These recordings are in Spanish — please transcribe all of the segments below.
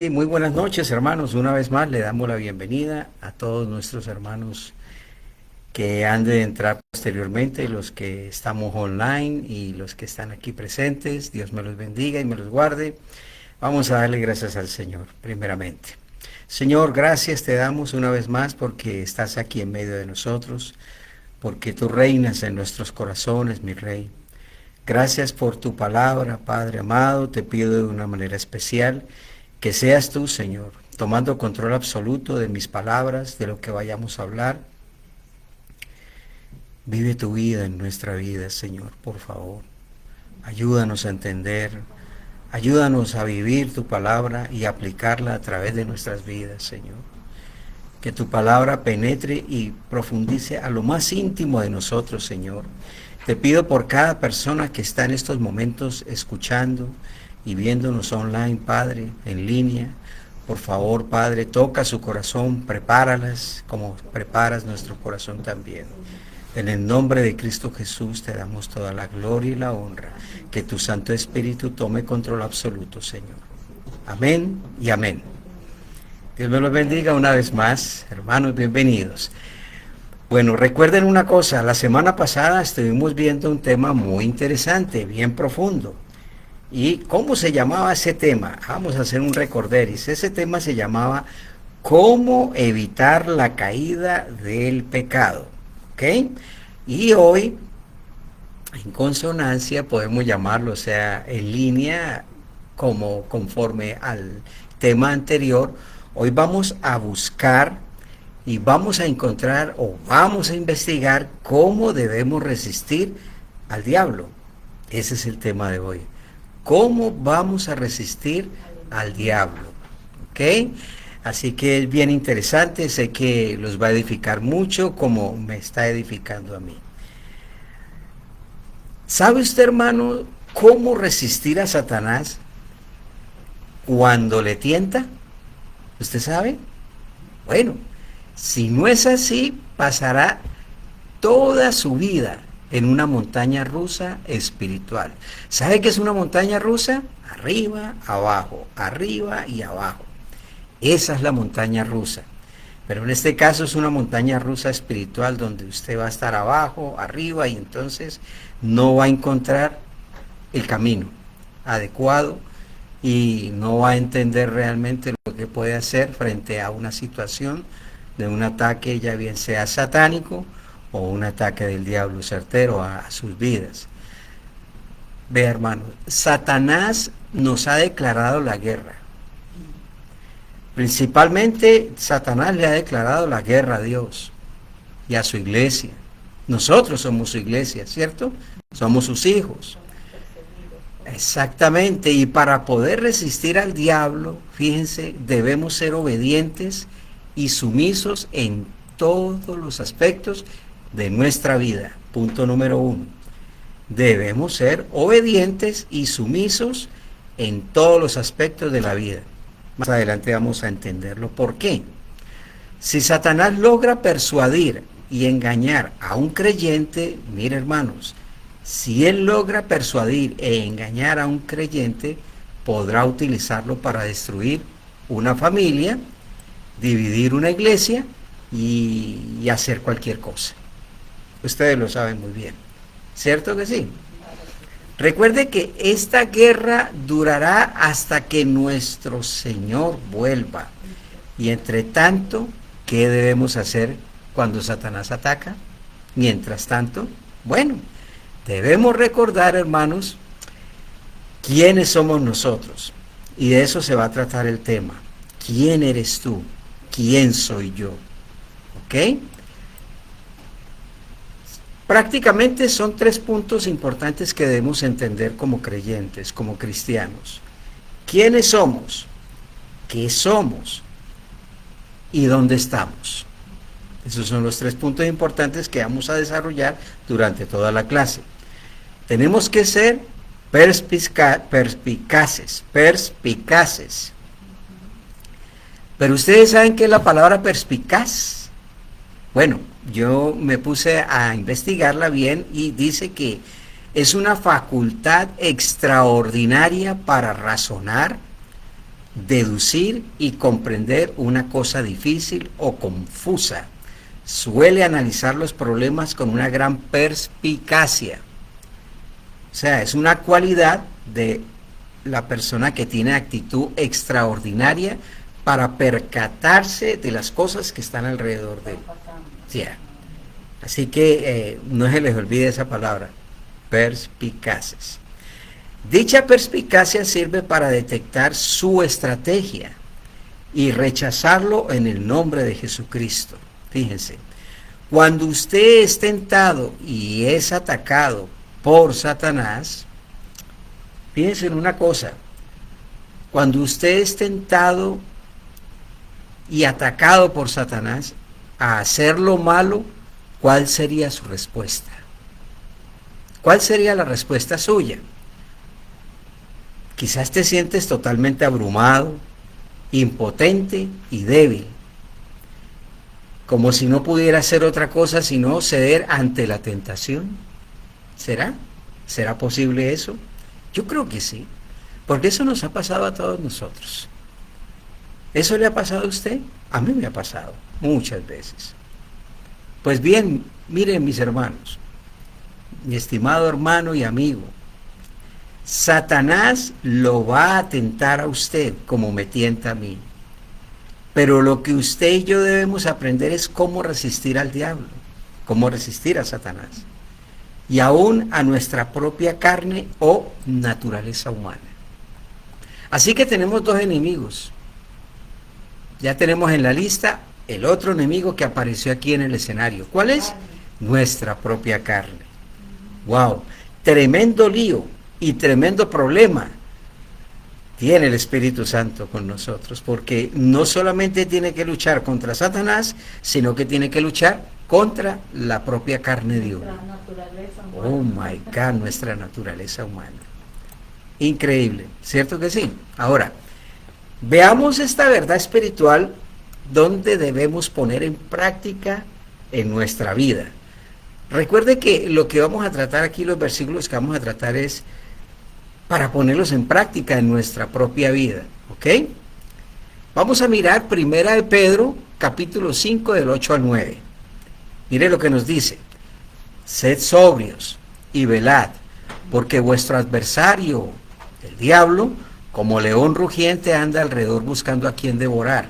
Y muy buenas noches, hermanos. Una vez más le damos la bienvenida a todos nuestros hermanos que han de entrar posteriormente, los que estamos online y los que están aquí presentes. Dios me los bendiga y me los guarde. Vamos a darle gracias al Señor, primeramente. Señor, gracias te damos una vez más porque estás aquí en medio de nosotros, porque tú reinas en nuestros corazones, mi Rey. Gracias por tu palabra, Padre amado. Te pido de una manera especial que seas tú, Señor, tomando control absoluto de mis palabras, de lo que vayamos a hablar. Vive tu vida en nuestra vida, Señor, por favor. Ayúdanos a entender, ayúdanos a vivir tu palabra y aplicarla a través de nuestras vidas, Señor. Que tu palabra penetre y profundice a lo más íntimo de nosotros, Señor. Te pido por cada persona que está en estos momentos escuchando y viéndonos online, Padre, en línea. Por favor, Padre, toca su corazón, prepáralas como preparas nuestro corazón también. En el nombre de Cristo Jesús te damos toda la gloria y la honra. Que tu Santo Espíritu tome control absoluto, Señor. Amén y amén. Dios me los bendiga una vez más, hermanos, bienvenidos. Bueno, recuerden una cosa, la semana pasada estuvimos viendo un tema muy interesante, bien profundo. ¿Y cómo se llamaba ese tema? Vamos a hacer un recorderis. Ese tema se llamaba ¿Cómo evitar la caída del pecado? ¿Ok? Y hoy, en consonancia, podemos llamarlo, o sea, en línea, como conforme al tema anterior, hoy vamos a buscar y vamos a encontrar o vamos a investigar cómo debemos resistir al diablo. Ese es el tema de hoy. ¿Cómo vamos a resistir al diablo? ¿Ok? Así que es bien interesante, sé que los va a edificar mucho como me está edificando a mí. ¿Sabe usted, hermano, cómo resistir a Satanás cuando le tienta? ¿Usted sabe? Bueno, si no es así, pasará toda su vida en una montaña rusa espiritual. ¿Sabe qué es una montaña rusa? Arriba y abajo. Esa es la montaña rusa. Pero en este caso es una montaña rusa espiritual donde usted va a estar abajo, arriba y entonces no va a encontrar el camino adecuado y no va a entender realmente lo que puede hacer frente a una situación de un ataque, ya bien sea satánico o un ataque del diablo certero a sus vidas. Vea, hermano, Satanás nos ha declarado la guerra. Principalmente Satanás le ha declarado la guerra a Dios y a su iglesia. Nosotros somos su iglesia, ¿cierto? Somos sus hijos. Exactamente, y para poder resistir al diablo, fíjense, debemos ser obedientes y sumisos en todos los aspectos de nuestra vida. Punto número 1. Debemos ser obedientes y sumisos en todos los aspectos de la vida. Más adelante vamos a entenderlo. ¿Por qué? Si Satanás logra persuadir y engañar a un creyente, mire, hermanos, si él logra persuadir e engañar a un creyente, podrá utilizarlo para destruir una familia, dividir una iglesia y hacer cualquier cosa. Ustedes lo saben muy bien, ¿cierto que sí? Recuerde que esta guerra durará hasta que nuestro Señor vuelva. Y entre tanto, ¿qué debemos hacer cuando Satanás ataca? Mientras tanto, bueno, debemos recordar, hermanos, quiénes somos nosotros. Y de eso se va a tratar el tema. ¿Quién eres tú? ¿Quién soy yo? ¿Ok? Prácticamente son 3 puntos importantes que debemos entender como creyentes, como cristianos. ¿Quiénes somos? ¿Qué somos? ¿Y dónde estamos? Esos son los 3 puntos importantes que vamos a desarrollar durante toda la clase. Tenemos que ser perspicaces. Pero ustedes saben qué es la palabra perspicaz. Bueno, yo me puse a investigarla bien y dice que es una facultad extraordinaria para razonar, deducir y comprender una cosa difícil o confusa. Suele analizar los problemas con una gran perspicacia. O sea, es una cualidad de la persona que tiene actitud extraordinaria para percatarse de las cosas que están alrededor de él. Sí. Así que no se les olvide esa palabra, perspicaces. Dicha perspicacia sirve para detectar su estrategia y rechazarlo en el nombre de Jesucristo. Fíjense, cuando usted es tentado y es atacado por Satanás, fíjense en una cosa, cuando usted es tentado y atacado por Satanás a hacer lo malo, ¿cuál sería su respuesta? ¿Cuál sería la respuesta suya? Quizás te sientes totalmente abrumado, impotente y débil, como si no pudiera hacer otra cosa sino ceder ante la tentación. ¿Será? ¿Será posible eso? Yo creo que sí, porque eso nos ha pasado a todos nosotros. ¿Eso le ha pasado a usted? A mí me ha pasado muchas veces. Pues bien, miren mis hermanos, mi estimado hermano y amigo, Satanás lo va a tentar a usted como me tienta a mí. Pero lo que usted y yo debemos aprender es cómo resistir al diablo, cómo resistir a Satanás. Y aún a nuestra propia carne o naturaleza humana. Así que tenemos dos enemigos. Ya tenemos en la lista el otro enemigo que apareció aquí en el escenario. ¿Cuál es? Nuestra propia carne. ¡Wow! Tremendo lío y tremendo problema tiene el Espíritu Santo con nosotros, porque no solamente tiene que luchar contra Satanás, sino que tiene que luchar contra la propia carne de uno. Oh my God, nuestra naturaleza humana. Increíble, ¿cierto que sí? Ahora, veamos esta verdad espiritual donde debemos poner en práctica en nuestra vida. Recuerde que lo que vamos a tratar aquí, los versículos que vamos a tratar es para ponerlos en práctica en nuestra propia vida, ¿ok? Vamos a mirar Primera de Pedro, capítulo 5, del 8 al 9. Mire lo que nos dice: sed sobrios y velad, porque vuestro adversario, el diablo, como león rugiente anda alrededor buscando a quien devorar,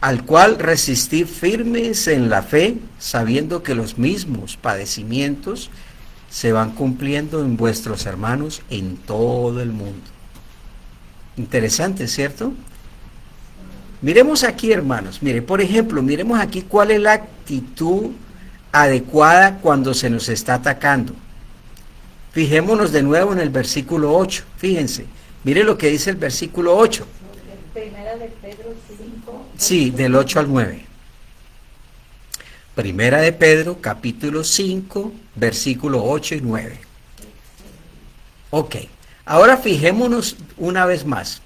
al cual resistid firmes en la fe, sabiendo que los mismos padecimientos se van cumpliendo en vuestros hermanos en todo el mundo. Interesante, ¿cierto? Miremos aquí, hermanos. Mire, por ejemplo, miremos aquí cuál es la actitud adecuada cuando se nos está atacando. Fijémonos de nuevo en el versículo 8. Fíjense, mire lo que dice el versículo 8. Primera de Pedro 5. Sí, del 8 al 9. Primera de Pedro, capítulo 5, versículo 8 y 9. Ok, ahora fijémonos una vez más.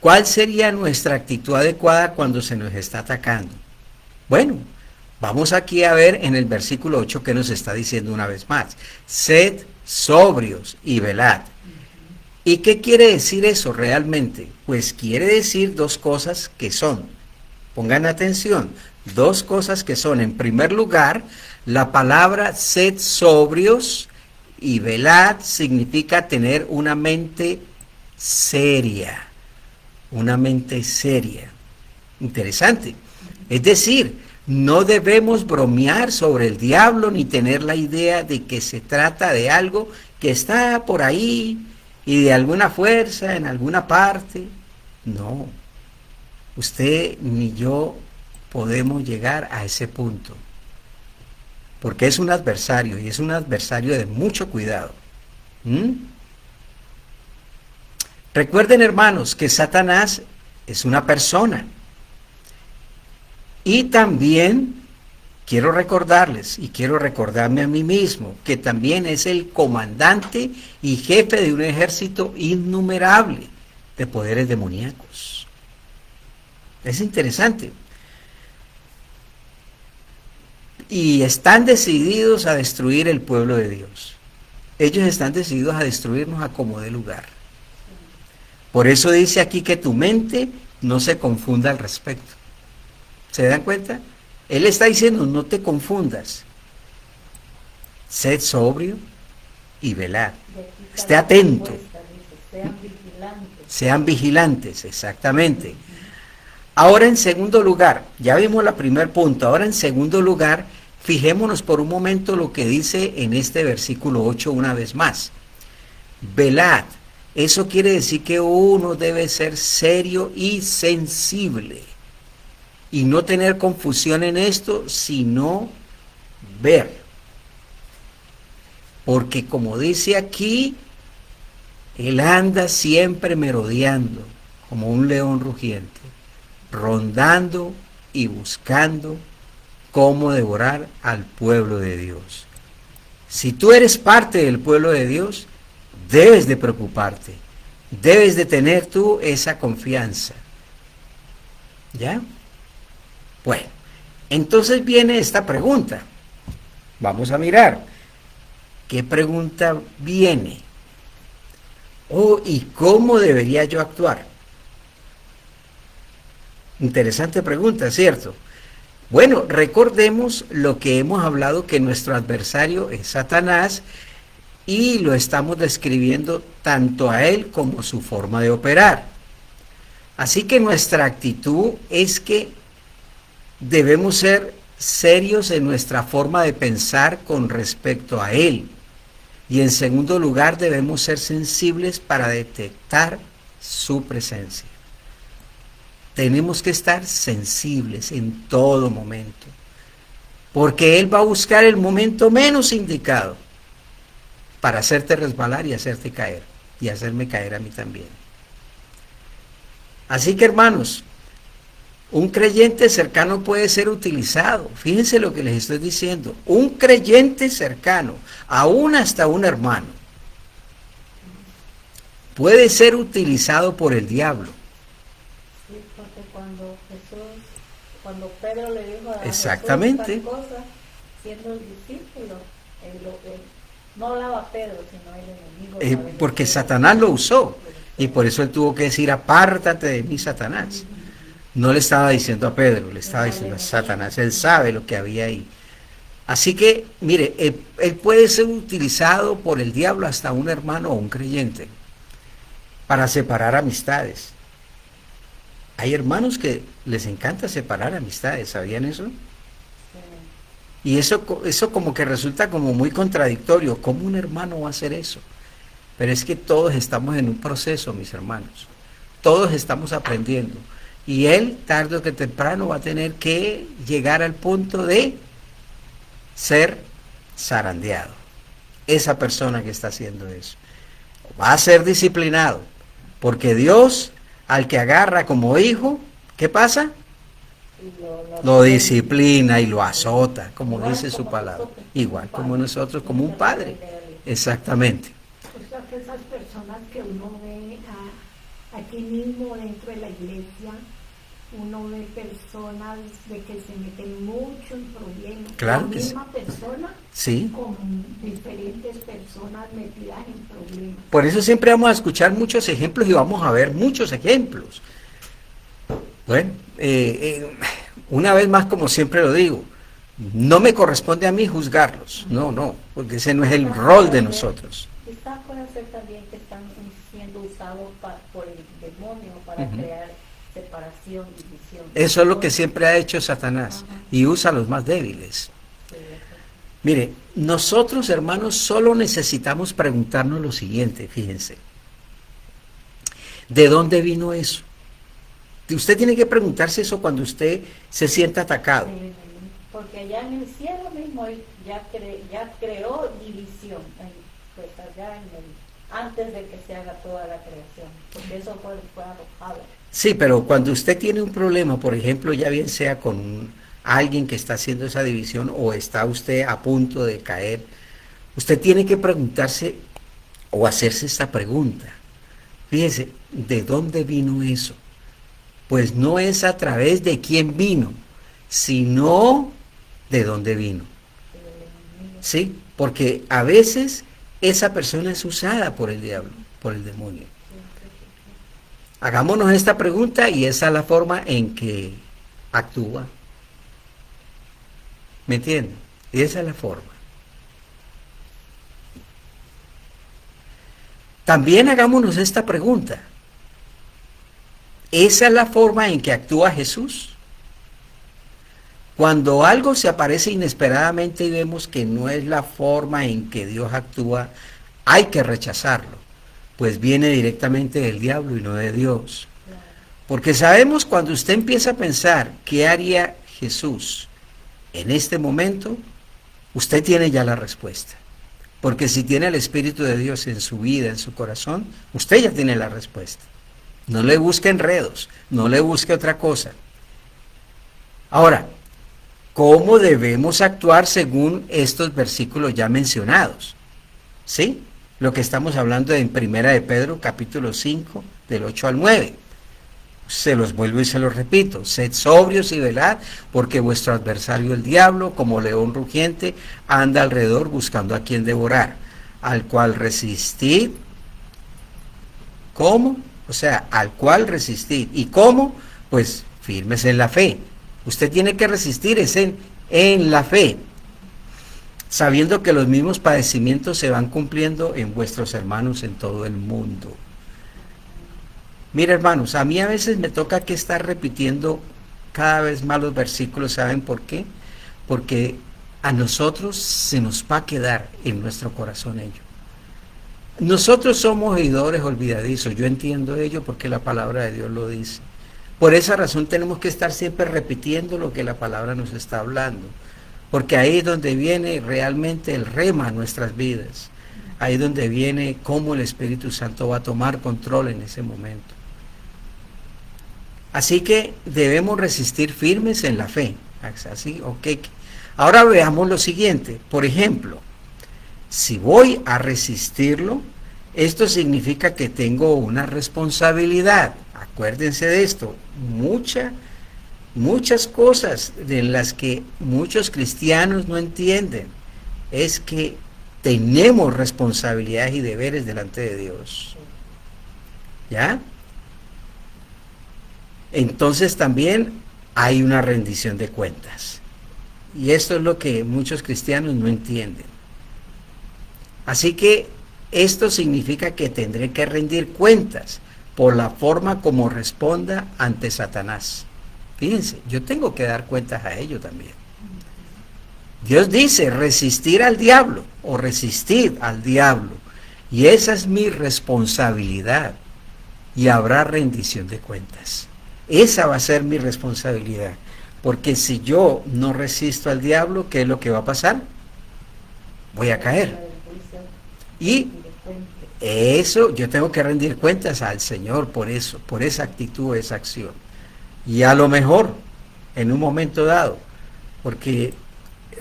¿Cuál sería nuestra actitud adecuada cuando se nos está atacando? Bueno, vamos aquí a ver en el versículo 8 que nos está diciendo una vez más. Sed sobrios y velad. ¿Y qué quiere decir eso realmente? Pues quiere decir dos cosas que son, pongan atención, dos cosas que son, en primer lugar, la palabra sed sobrios y velad significa tener una mente seria, una mente seria. Interesante. Es decir, no debemos bromear sobre el diablo ni tener la idea de que se trata de algo que está por ahí y de alguna fuerza en alguna parte. No, usted ni yo podemos llegar a ese punto, porque es un adversario y es un adversario de mucho cuidado. Recuerden, hermanos, que Satanás es una persona. Y también quiero recordarles, y quiero recordarme a mí mismo, que también es el comandante y jefe de un ejército innumerable de poderes demoníacos. Es interesante. Y están decididos a destruir el pueblo de Dios. Ellos están decididos a destruirnos a como dé lugar. Por eso dice aquí que tu mente no se confunda al respecto. ¿Se dan cuenta? Él está diciendo, no te confundas. Sed sobrio y velad. Esté atento. Sean vigilantes. Sean vigilantes, exactamente. Ahora en segundo lugar, ya vimos el primer punto, ahora en segundo lugar, fijémonos por un momento lo que dice en este versículo 8 una vez más. Velad, eso quiere decir que uno debe ser serio y sensible y no tener confusión en esto, sino ver. Porque como dice aquí, él anda siempre merodeando como un león rugiente, rondando y buscando cómo devorar al pueblo de Dios. Si tú eres parte del pueblo de Dios, debes de preocuparte, debes de tener tú esa confianza. ¿Ya? Bueno, entonces viene esta pregunta. Vamos a mirar. ¿Qué pregunta viene? ¿Y cómo debería yo actuar? Interesante pregunta, ¿cierto? Bueno, recordemos lo que hemos hablado, que nuestro adversario es Satanás y lo estamos describiendo tanto a él como su forma de operar. Así que nuestra actitud es que debemos ser serios en nuestra forma de pensar con respecto a él. Y en segundo lugar, debemos ser sensibles para detectar su presencia. Tenemos que estar sensibles en todo momento, porque Él va a buscar el momento menos indicado para hacerte resbalar y hacerte caer, y hacerme caer a mí también. Así que, hermanos, un creyente cercano puede ser utilizado. Fíjense lo que les estoy diciendo. Un creyente cercano, aún hasta un hermano, puede ser utilizado por el diablo. Sí, porque cuando Pedro le dijo a Exactamente. Jesús tal cosa, siendo el discípulo, no hablaba Pedro, sino el enemigo. Porque Satanás lo usó, y por eso él tuvo que decir, apártate de mí, Satanás. No le estaba diciendo a Pedro, le estaba diciendo a Satanás. Él sabe lo que había ahí. Así que, mire, él puede ser utilizado por el diablo, hasta un hermano o un creyente, para separar amistades. Hay hermanos que les encanta separar amistades, ¿sabían eso? Y eso como que resulta como muy contradictorio. ¿Cómo un hermano va a hacer eso? Pero es que todos estamos en un proceso, mis hermanos. Todos estamos aprendiendo. Y él, tarde o que temprano, va a tener que llegar al punto de ser zarandeado. Esa persona que está haciendo eso va a ser disciplinado, porque Dios, al que agarra como hijo, ¿qué pasa? Lo disciplina y lo azota, como dice su palabra. Igual como nosotros, como un padre. Exactamente. O sea que esas personas que uno ve aquí mismo dentro de la iglesia, uno ve personas de que se meten mucho en problemas. Claro la que misma persona, sí, con diferentes personas metidas en problemas. Por eso siempre vamos a escuchar muchos ejemplos y vamos a ver muchos ejemplos. Bueno, una vez más, como siempre lo digo, no me corresponde a mí juzgarlos. No, porque ese no es el rol de nosotros. Quizás puede ser también que están siendo usados por el demonio para crear separación, división. Eso es lo que siempre ha hecho Satanás, y usa a los más débiles. Mire, nosotros, hermanos, solo necesitamos preguntarnos lo siguiente, fíjense. ¿De dónde vino eso? Usted tiene que preguntarse eso cuando usted se sienta atacado. Porque allá en el cielo mismo ya creó división, pues allá antes de que se haga toda la creación, porque eso fue arrojado. Sí, pero cuando usted tiene un problema, por ejemplo, ya bien sea con alguien que está haciendo esa división o está usted a punto de caer, usted tiene que preguntarse o hacerse esta pregunta. Fíjese, ¿de dónde vino eso? Pues no es a través de quién vino, sino de dónde vino. Sí, porque a veces esa persona es usada por el diablo, por el demonio. Hagámonos esta pregunta y esa es la forma en que actúa. ¿Me entienden? Y esa es la forma. También hagámonos esta pregunta. ¿Esa es la forma en que actúa Jesús? Cuando algo se aparece inesperadamente y vemos que no es la forma en que Dios actúa, hay que rechazarlo, pues viene directamente del diablo y no de Dios. Porque sabemos cuando usted empieza a pensar qué haría Jesús en este momento, usted tiene ya la respuesta. Porque si tiene el Espíritu de Dios en su vida, en su corazón, usted ya tiene la respuesta. No le busque enredos, no le busque otra cosa. Ahora, ¿cómo debemos actuar según estos versículos ya mencionados? ¿Sí? Lo que estamos hablando en Primera de Pedro, capítulo 5, del 8 al 9. Se los vuelvo y se los repito. Sed sobrios y velad, porque vuestro adversario el diablo, como león rugiente, anda alrededor buscando a quien devorar, al cual resistid. ¿Cómo? O sea, al cual resistid. ¿Y cómo? Pues firmes en la fe. Usted tiene que resistir en la fe, sabiendo que los mismos padecimientos se van cumpliendo en vuestros hermanos en todo el mundo. Mira, hermanos, a mí a veces me toca que estar repitiendo cada vez más los versículos. ¿Saben por qué? Porque a nosotros se nos va a quedar en nuestro corazón ello. Nosotros somos oidores olvidadizos, yo entiendo ello porque la palabra de Dios lo dice. Por esa razón tenemos que estar siempre repitiendo lo que la palabra nos está hablando, porque ahí es donde viene realmente el rema a nuestras vidas, ahí es donde viene cómo el Espíritu Santo va a tomar control en ese momento. Así que debemos resistir firmes en la fe. Así, okay. Ahora veamos lo siguiente. Por ejemplo, si voy a resistirlo, esto significa que tengo una responsabilidad. Acuérdense de esto. Muchas cosas de las que muchos cristianos no entienden es que tenemos responsabilidades y deberes delante de Dios. ¿Ya? Entonces también hay una rendición de cuentas. Y esto es lo que muchos cristianos no entienden. Así que esto significa que tendré que rendir cuentas por la forma como responda ante Satanás. Fíjense, yo tengo que dar cuentas a ello también. Dios dice resistir al diablo o resistir al diablo. Y esa es mi responsabilidad. Y habrá rendición de cuentas. Esa va a ser mi responsabilidad. Porque si yo no resisto al diablo, ¿qué es lo que va a pasar? Voy a caer. Y eso, yo tengo que rendir cuentas al Señor por eso, por esa actitud, esa acción. Y a lo mejor, en un momento dado, porque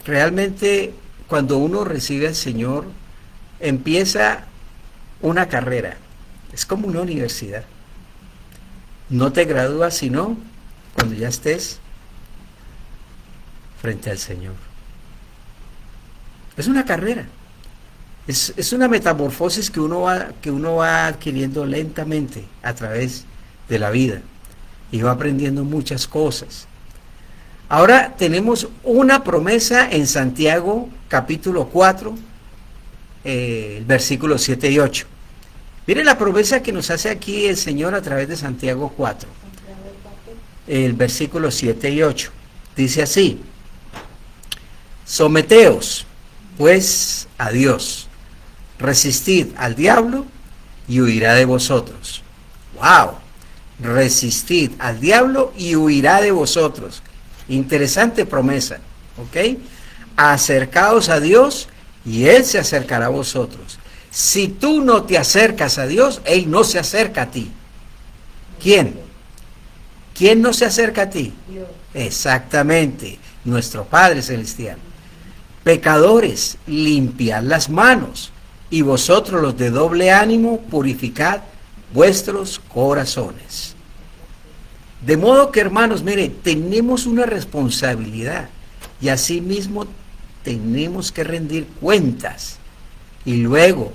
realmente cuando uno recibe al Señor, empieza una carrera. Es como una universidad. No te gradúas sino cuando ya estés frente al Señor. Es una carrera. Es una metamorfosis que uno va adquiriendo lentamente a través de la vida y va aprendiendo muchas cosas. Ahora tenemos una promesa en Santiago capítulo 4, versículos 7 y 8. Mire la promesa que nos hace aquí el Señor a través de Santiago 4, el versículo 7 y 8. Dice así: someteos pues a Dios, resistid al diablo y huirá de vosotros. ¡Wow! Resistid al diablo y huirá de vosotros. Interesante promesa, ¿ok? Acercaos a Dios y Él se acercará a vosotros. Si tú no te acercas a Dios, Él no se acerca a ti. ¿Quién? ¿Quién no se acerca a ti? Dios. Exactamente, nuestro Padre Celestial. Pecadores, limpiad las manos, y vosotros los de doble ánimo, purificad vuestros corazones. De modo que, hermanos, mire, tenemos una responsabilidad y asimismo tenemos que rendir cuentas. Y luego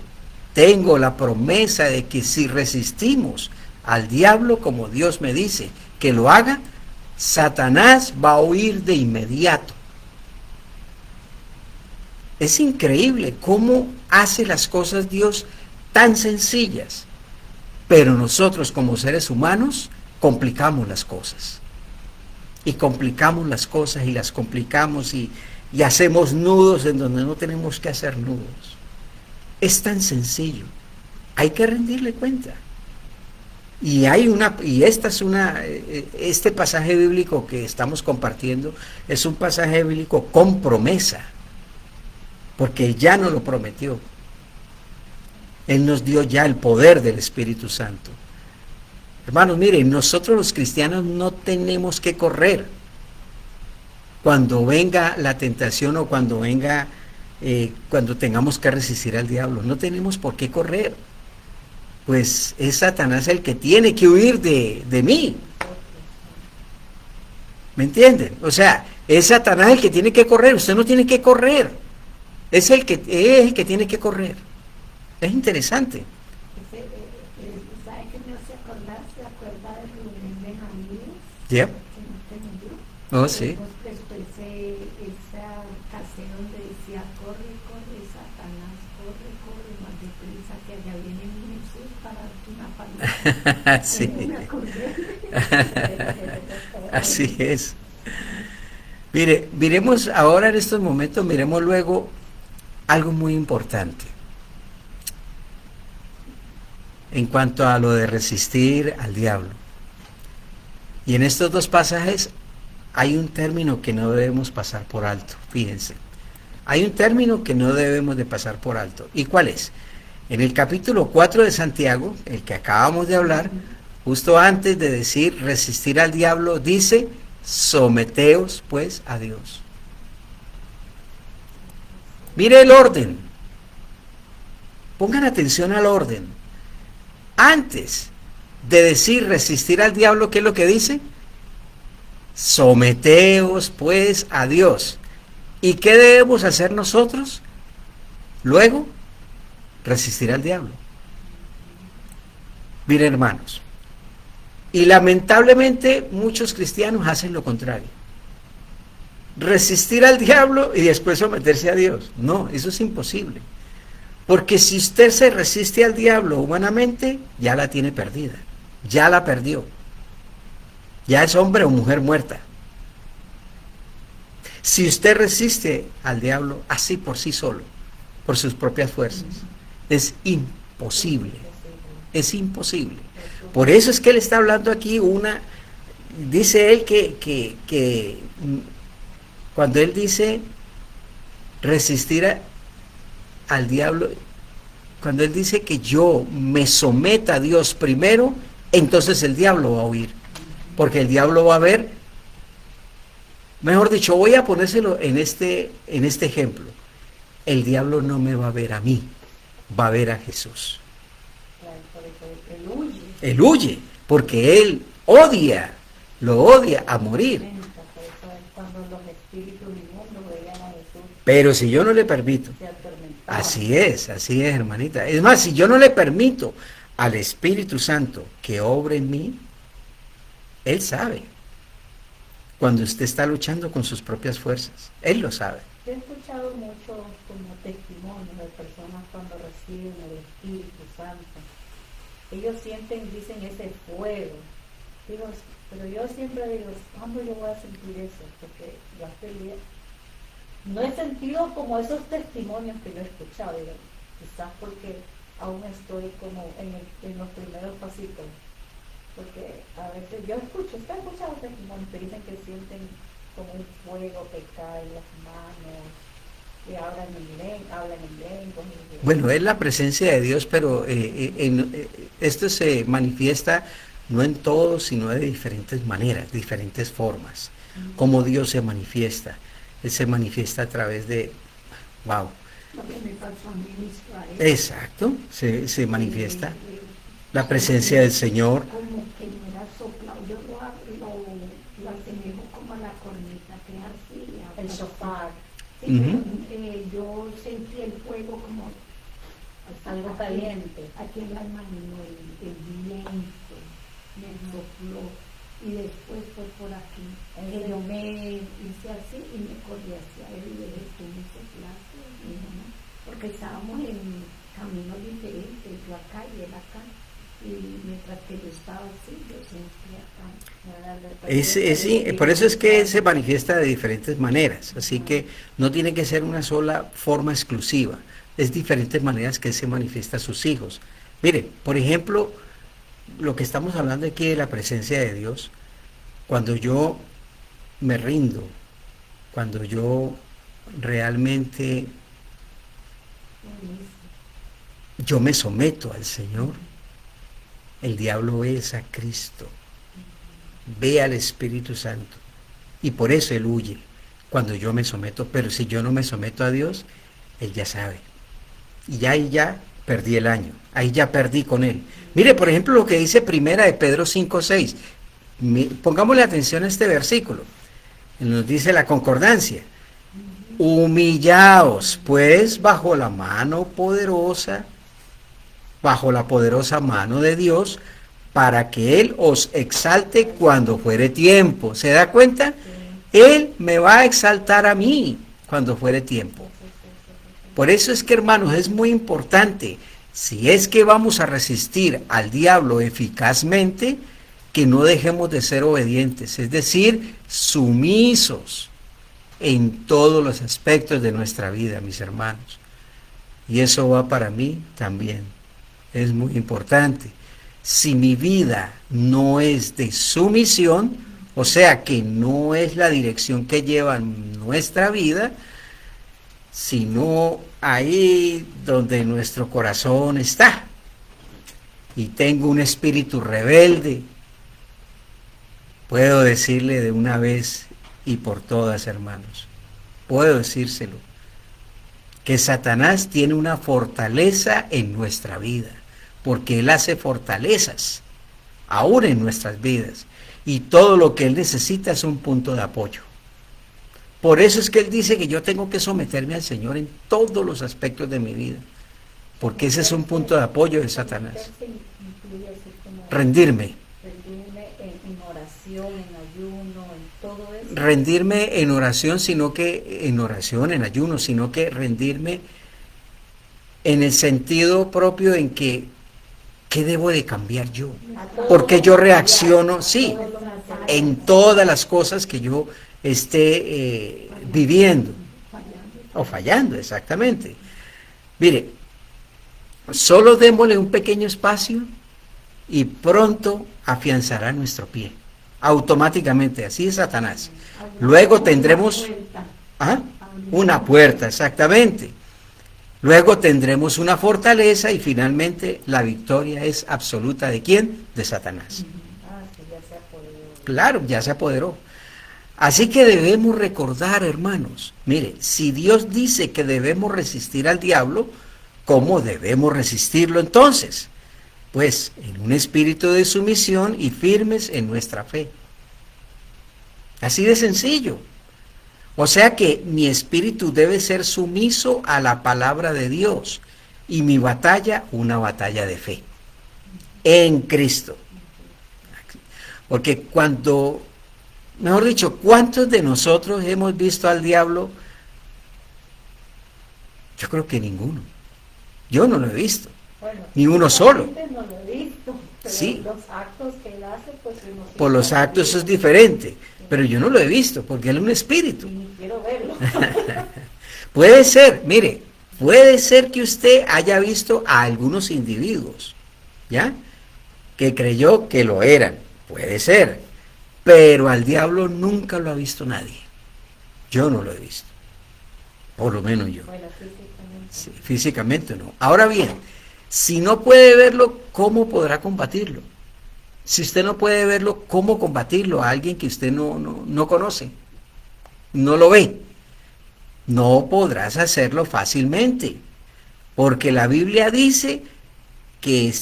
tengo la promesa de que si resistimos al diablo como Dios me dice que lo haga, Satanás va a huir de inmediato. Es increíble cómo hace las cosas Dios tan sencillas, pero nosotros como seres humanos complicamos las cosas. Y complicamos las cosas y las complicamos y hacemos nudos en donde no tenemos que hacer nudos. Es tan sencillo. Hay que rendirle cuenta. Y este pasaje bíblico que estamos compartiendo es un pasaje bíblico con promesa, porque ya nos lo prometió. Él nos dio ya el poder del Espíritu Santo. Hermanos, miren, nosotros los cristianos no tenemos que correr cuando venga la tentación o cuando tengamos que resistir al diablo. No tenemos por qué correr. Pues es Satanás el que tiene que huir de mí. ¿Me entienden? O sea, es Satanás el que tiene que correr. Usted no tiene que correr. Es el que tiene que correr. Es interesante. ¿Sabe qué me hace acordar? ¿Se acuerda de Rubén Benavides? Yep. Oh, sí. Después esa casera donde decía, corre, corre, Satanás, corre, más deprisa que allá viene mi Jesús para darte una palabra. Sí. Me acordé. Así es. Mire, miremos ahora en estos momentos, miremos luego algo muy importante. En cuanto a lo de resistir al diablo. Y en estos dos pasajes hay un término que no debemos pasar por alto, fíjense. Hay un término que no debemos de pasar por alto. ¿Y cuál es? En el capítulo 4 de Santiago, el que acabamos de hablar, justo antes de decir resistir al diablo, dice, someteos pues a Dios. Mire el orden. Pongan atención al orden. Antes de decir resistir al diablo, ¿qué es lo que dice? Someteos pues a Dios. ¿Y qué debemos hacer nosotros? Luego, resistir al diablo. Miren, hermanos, y lamentablemente muchos cristianos hacen lo contrario. Resistir al diablo y después someterse a Dios. No, eso es imposible. Porque si usted se resiste al diablo humanamente, ya la tiene perdida. Ya la perdió. Ya es hombre o mujer muerta. Si usted resiste al diablo así por sí solo, por sus propias fuerzas, es imposible. Es imposible. Por eso es que él está hablando aquí dice él que cuando él dice resistir al diablo, cuando él dice que yo me someta a Dios primero, entonces el diablo va a huir, porque el diablo va a ver, mejor dicho, voy a ponérselo en este ejemplo, el diablo no me va a ver a mí, va a ver a Jesús. Él huye, porque él lo odia a morir. Pero si yo no le permito, así es, hermanita. Es más, si yo no le permito al Espíritu Santo que obre en mí, Él sabe. Cuando usted está luchando con sus propias fuerzas, Él lo sabe. Yo he escuchado mucho como testimonios de personas cuando reciben el Espíritu Santo. Ellos dicen ese fuego. Digo, pero yo siempre digo, ¿cuándo yo voy a sentir eso? Porque yo hasta el día no he sentido como esos testimonios que yo he escuchado, digo, quizás porque aún estoy como en los primeros pasitos, porque a veces yo usted ha escuchado testimonios que dicen que sienten como un fuego que cae en las manos, que hablan en lenguas. Bueno, es la presencia de Dios, pero esto se manifiesta no en todos, sino de diferentes maneras, diferentes formas, como Dios se manifiesta. Él se manifiesta a través de, wow. Lo que me pasó a mí en Israel. Exacto, se manifiesta la presencia del Señor. Como que no era soplado, yo lo asemejo como a la corneta que hacía. El shofar. Sí, yo sentí el fuego como algo caliente. Aquí en la mano, el viento. me sopló y después fue por aquí. Que yo me hice así y me corrí hacia él y le dije, tú me soplaste, mi mamá, porque estábamos en caminos diferentes, yo acá y él acá. Y mientras que yo estaba así, yo sentía acá. Por eso es que se manifiesta de diferentes maneras, así que no tiene que ser una sola forma exclusiva, es diferentes maneras que se manifiesta a sus hijos. Mire, por ejemplo, lo que estamos hablando aquí de la presencia de Dios, cuando yo me rindo, cuando yo realmente yo me someto al Señor, el diablo ve a Cristo, ve al Espíritu Santo, y por eso él huye cuando yo me someto. Pero si yo no me someto a Dios, él ya sabe, y ahí ya perdí el año, ahí ya perdí con él. Mire, por ejemplo, lo que dice Primera de Pedro 5:6. Pongámosle atención a este versículo. Nos dice la concordancia: humillaos pues bajo la poderosa mano de Dios, para que Él os exalte cuando fuere tiempo. ¿Se da cuenta? Él me va a exaltar a mí cuando fuere tiempo. Por eso es que, hermanos, es muy importante, si es que vamos a resistir al diablo eficazmente, que no dejemos de ser obedientes, es decir, sumisos en todos los aspectos de nuestra vida, mis hermanos. Y eso va para mí también. Es muy importante. Si mi vida no es de sumisión, o sea que no es la dirección que lleva nuestra vida, sino ahí donde nuestro corazón está, y tengo un espíritu rebelde, puedo decirle de una vez y por todas, hermanos, puedo decírselo, que Satanás tiene una fortaleza en nuestra vida, porque él hace fortalezas aún en nuestras vidas, y todo lo que él necesita es un punto de apoyo. Por eso es que él dice que yo tengo que someterme al Señor en todos los aspectos de mi vida, porque ese es un punto de apoyo de Satanás. Rendirme en oración, en ayuno, en todo eso. Rendirme en oración, en ayuno, sino que rendirme en el sentido propio en que, ¿qué debo de cambiar yo? Porque yo reacciono, sí, en todas las cosas que yo esté viviendo o fallando, exactamente. Mire, solo démosle un pequeño espacio y pronto afianzará nuestro pie, automáticamente. Así es Satanás. Luego tendremos una puerta, exactamente. Luego tendremos una fortaleza y finalmente la victoria es absoluta. ¿De quién? De Satanás. Claro, ya se apoderó. Así que debemos recordar, hermanos, mire, si Dios dice que debemos resistir al diablo, ¿cómo debemos resistirlo entonces? Pues en un espíritu de sumisión y firmes en nuestra fe. Así de sencillo. O sea que mi espíritu debe ser sumiso a la palabra de Dios y mi batalla una batalla de fe en Cristo. Porque mejor dicho, ¿cuántos de nosotros hemos visto al diablo? Yo creo que ninguno. Yo no lo he visto. Bueno, ni uno solo. No lo he visto, pero sí. Los actos que él hace, pues por los actos es diferente, pero yo no lo he visto porque él es un espíritu. Ni quiero verlo. Puede ser, mire, puede ser que usted haya visto a algunos individuos, ¿ya? Que creyó que lo eran, puede ser, pero al diablo nunca lo ha visto nadie. Yo no lo he visto, por lo menos yo. Bueno, físicamente. Sí, físicamente no. Ahora bien, si no puede verlo, ¿cómo podrá combatirlo? Si usted no puede verlo, ¿cómo combatirlo a alguien que usted no conoce? No lo ve. No podrás hacerlo fácilmente, porque la Biblia dice que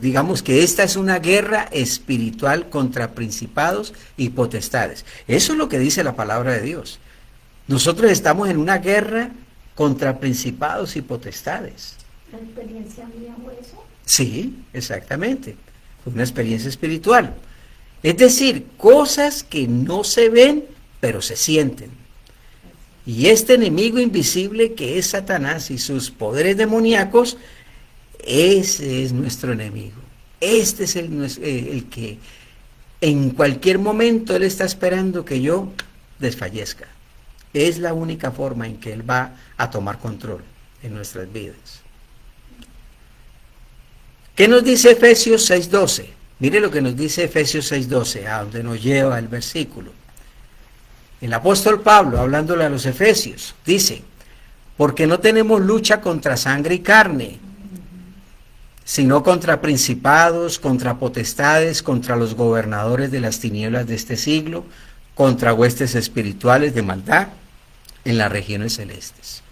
digamos que esta es una guerra espiritual contra principados y potestades. Eso es lo que dice la palabra de Dios. Nosotros estamos en una guerra contra principados y potestades. ¿La experiencia mía fue eso? Sí, exactamente. fue una experiencia espiritual. Es decir, cosas que no se ven, pero se sienten. Y este enemigo invisible que es Satanás y sus poderes demoníacos, ese es nuestro enemigo. Este es el que en cualquier momento él está esperando que yo desfallezca. Es la única forma en que él va a tomar control en nuestras vidas. ¿Qué nos dice Efesios 6:12? Mire lo que nos dice Efesios 6:12, a donde nos lleva el versículo. El apóstol Pablo, hablándole a los efesios, dice: porque no tenemos lucha contra sangre y carne, sino contra principados, contra potestades, contra los gobernadores de las tinieblas de este siglo, contra huestes espirituales de maldad en las regiones celestes.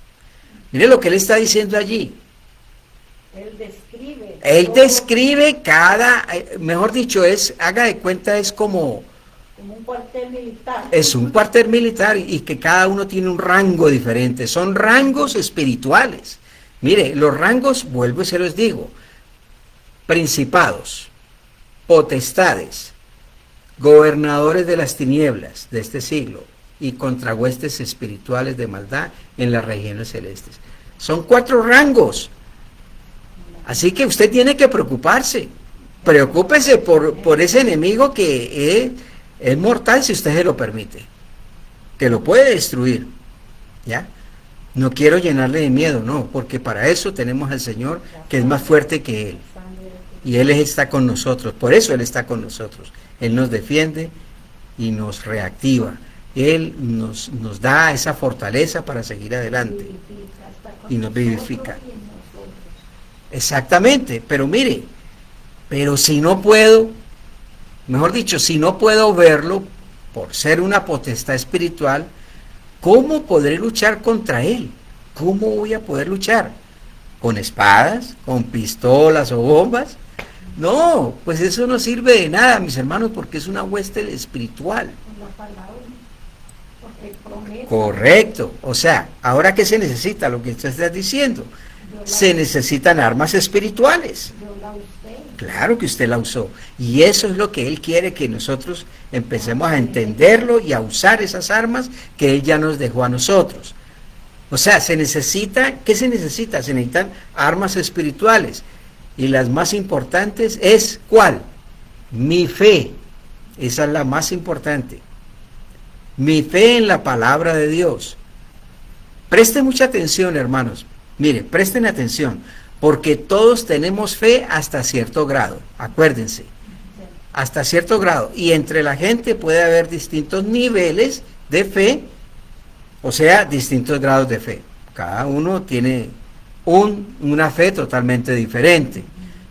Mire lo que él está diciendo allí. Él describe cada, mejor dicho, haga de cuenta, es como un cuartel militar. Es un cuartel militar y que cada uno tiene un rango diferente. Son rangos espirituales. Mire, los rangos, vuelvo y se los digo: principados, potestades, gobernadores de las tinieblas de este siglo y contrahuestes espirituales de maldad en las regiones celestes. Son 4 rangos. Así que usted tiene que preocuparse. Preocúpese por ese enemigo que es mortal, si usted se lo permite, que lo puede destruir. ¿Ya? No quiero llenarle de miedo, no, porque para eso tenemos al Señor, que es más fuerte que Él. Y Él está con nosotros, por eso Él está con nosotros. Él nos defiende y nos reactiva. Él nos da esa fortaleza para seguir adelante. Y nos vivifica. Exactamente, pero mire, pero si no puedo, mejor dicho, si no puedo verlo por ser una potestad espiritual, ¿cómo podré luchar contra él? ¿Cómo voy a poder luchar? ¿Con espadas? ¿Con pistolas o bombas? No, pues eso no sirve de nada, mis hermanos, porque es una hueste espiritual. Correcto. O sea, ¿ahora qué se necesita? Lo que usted está diciendo. Se necesitan armas espirituales. Claro que usted la usó. Y eso es lo que Él quiere, que nosotros empecemos a entenderlo y a usar esas armas que Él ya nos dejó a nosotros. O sea, se necesita, ¿qué se necesita? Se necesitan armas espirituales. Y las más importantes es, ¿cuál? Mi fe. Esa es la más importante. Mi fe en la palabra de Dios. Preste mucha atención, hermanos. Mire, presten atención, porque todos tenemos fe hasta cierto grado, acuérdense, hasta cierto grado, y entre la gente puede haber distintos niveles de fe, o sea, distintos grados de fe. Cada uno tiene una fe totalmente diferente.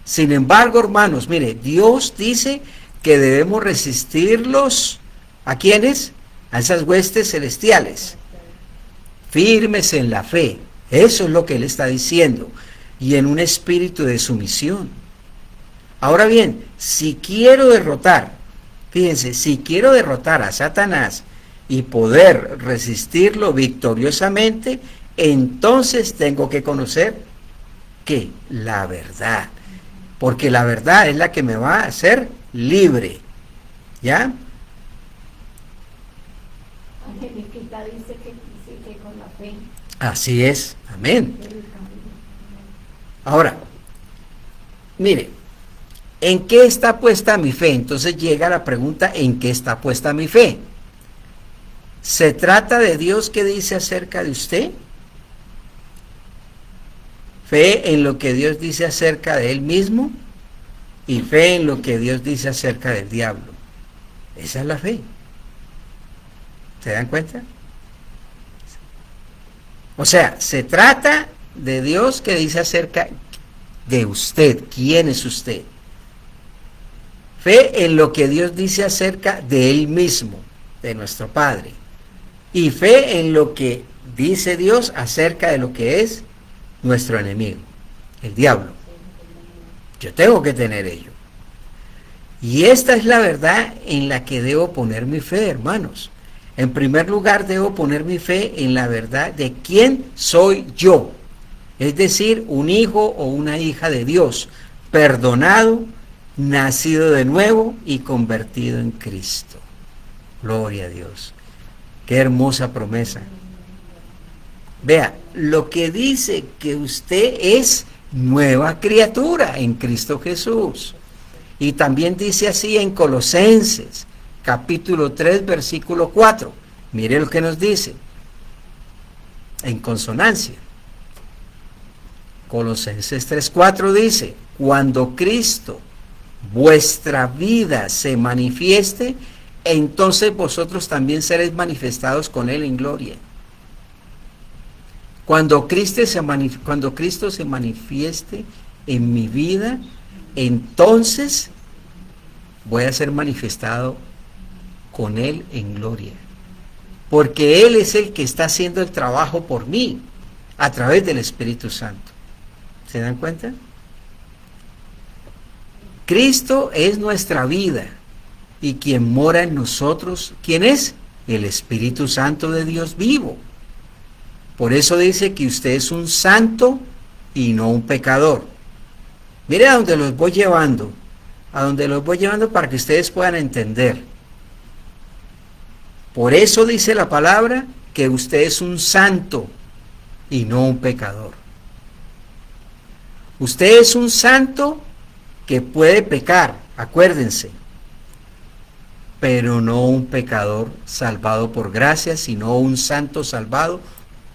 Sin embargo, hermanos, mire, Dios dice que debemos resistirlos, ¿a quiénes? A esas huestes celestiales, firmes en la fe. Eso es lo que Él está diciendo, y en un espíritu de sumisión. Ahora bien, si quiero derrotar, fíjense, si quiero derrotar a Satanás y poder resistirlo victoriosamente, entonces tengo que conocer ¿qué? La verdad, porque la verdad es la que me va a hacer libre. ¿Ya? Angeliquita dice que con la fe. Así es, amén. Ahora, mire, ¿en qué está puesta mi fe? Entonces llega la pregunta, ¿en qué está puesta mi fe? ¿Se trata de Dios que dice acerca de usted? ¿Fe en lo que Dios dice acerca de Él mismo? Y fe en lo que Dios dice acerca del diablo. Esa es la fe. ¿Se dan cuenta? O sea, se trata de Dios que dice acerca de usted. ¿Quién es usted? Fe en lo que Dios dice acerca de Él mismo, de nuestro Padre. Y fe en lo que dice Dios acerca de lo que es nuestro enemigo, el diablo. Yo tengo que tener ello. Y esta es la verdad en la que debo poner mi fe, hermanos. En primer lugar, debo poner mi fe en la verdad de quién soy yo. Es decir, un hijo o una hija de Dios, perdonado nacido de nuevo y convertido en Cristo. Gloria a Dios. Qué hermosa promesa. Vea, lo que dice que usted es nueva criatura en Cristo Jesús. Y también dice así en Colosenses, capítulo 3, versículo 4. Mire lo que nos dice, en consonancia. Colosenses 3:4 dice, cuando Cristo, vuestra vida, se manifieste, entonces vosotros también seréis manifestados con Él en gloria. Cuando Cristo se manifieste en mi vida, entonces voy a ser manifestado con Él en gloria. Porque Él es el que está haciendo el trabajo por mí, a través del Espíritu Santo. ¿Se dan cuenta? Cristo es nuestra vida, y quien mora en nosotros, ¿quién es? El Espíritu Santo de Dios vivo. Por eso dice que usted es un santo y no un pecador. Mire a dónde los voy llevando, para que ustedes puedan entender. Por eso dice la palabra que usted es un santo y no un pecador. Usted es un santo que puede pecar, acuérdense, pero no un pecador salvado por gracia, sino un santo salvado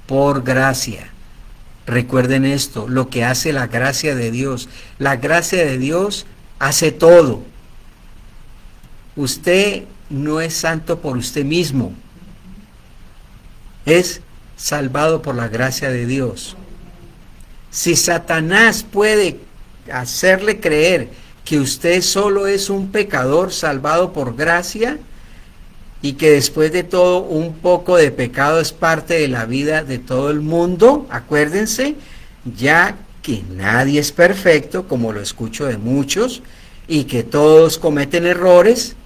por gracia. Recuerden esto, lo que hace la gracia de Dios. La gracia de Dios hace todo. Usted no es santo por usted mismo. Es salvado por la gracia de Dios. Si Satanás puede hacerle creer que usted solo es un pecador salvado por gracia, y que después de todo un poco de pecado es parte de la vida de todo el mundo, acuérdense, ya que nadie es perfecto, como lo escucho de muchos, y que todos cometen errores,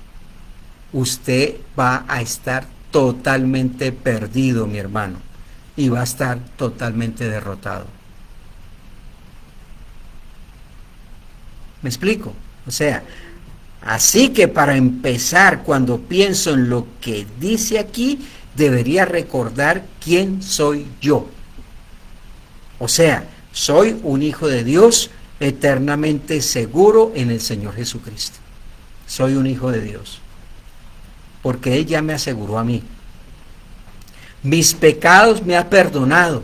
usted va a estar totalmente perdido, mi hermano, y va a estar totalmente derrotado. ¿Me explico? O sea, así que para empezar, cuando pienso en lo que dice aquí, debería recordar quién soy yo. O sea, soy un hijo de Dios eternamente seguro en el Señor Jesucristo. Soy un hijo de Dios, porque Él ya me aseguró a mí. Mis pecados me ha perdonado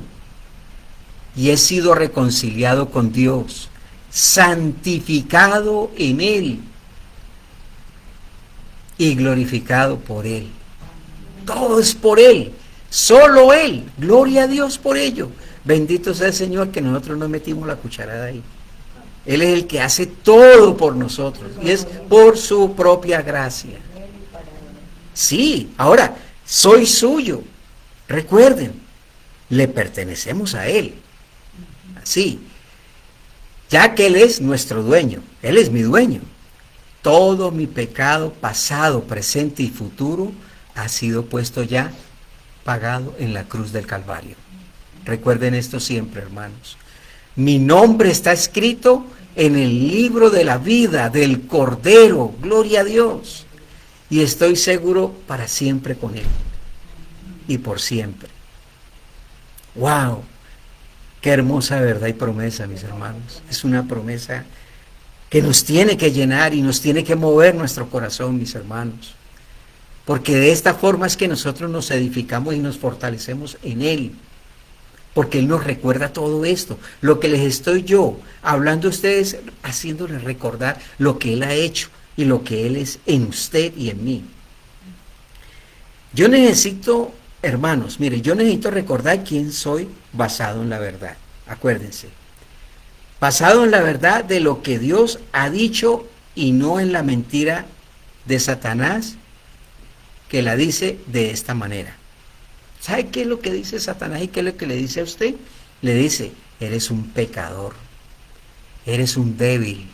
y he sido reconciliado con Dios, santificado en Él y glorificado por Él. Todo es por Él, solo Él. Gloria a Dios por ello. Bendito sea el Señor, que nosotros no metimos la cucharada ahí. Él es el que hace todo por nosotros, y es por su propia gracia. Sí, ahora, soy suyo. Recuerden, le pertenecemos a Él. Así, ya que Él es nuestro dueño, Él es mi dueño. Todo mi pecado pasado, presente y futuro ha sido puesto ya, pagado en la cruz del Calvario. Recuerden esto siempre, hermanos. Mi nombre está escrito en el libro de la vida del Cordero, gloria a Dios. Y estoy seguro para siempre con Él. Y por siempre. ¡Wow! Qué hermosa verdad y promesa, mis hermanos. Es una promesa que nos tiene que llenar y nos tiene que mover nuestro corazón, mis hermanos. Porque de esta forma es que nosotros nos edificamos y nos fortalecemos en Él. Porque Él nos recuerda todo esto. Lo que les estoy yo hablando a ustedes, haciéndoles recordar lo que Él ha hecho y lo que Él es en usted y en mí. Yo necesito, hermanos, mire, yo necesito recordar quién soy basado en la verdad. Acuérdense. Basado en la verdad de lo que Dios ha dicho y no en la mentira de Satanás, que la dice de esta manera. ¿Sabe qué es lo que dice Satanás y qué es lo que le dice a usted? Le dice, eres un pecador, eres un débil.